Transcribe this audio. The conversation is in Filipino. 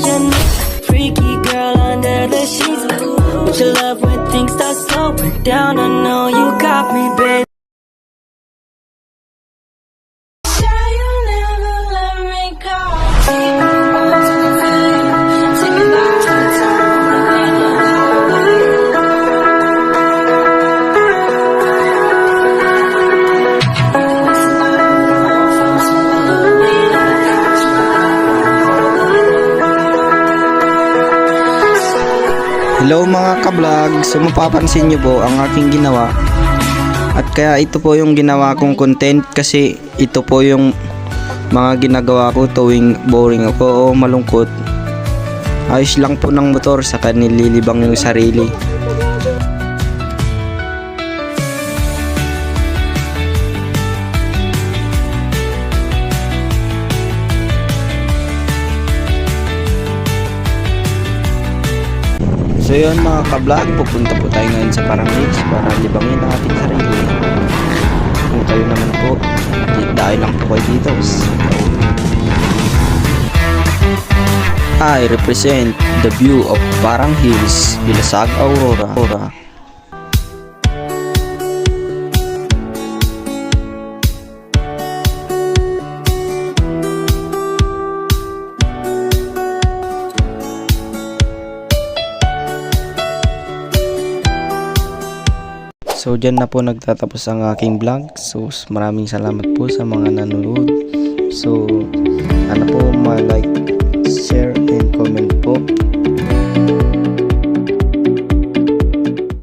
version. Freaky girl under the sheets. But your love when things start slowing down. I know you got me, babe. Hello mga ka-vlog, so mapapansin nyo po ang aking ginawa. At kaya ito po yung ginawa kong content kasi ito po yung mga ginagawa ko tuwing boring ako o malungkot. Ayos lang po ng motor sa nililibang yung sarili. So yun mga ka-vlog, pupunta po tayo ngayon sa Parangis para libangin ang ating sarili. Kung kayo naman po, dahil lang po kayo dito. I represent the view of Parang Hills, Vilasag, Aurora. So dyan na po nagtatapos ang aking vlog. So maraming salamat po sa mga nanonood. So sana po ma-like, share and comment po.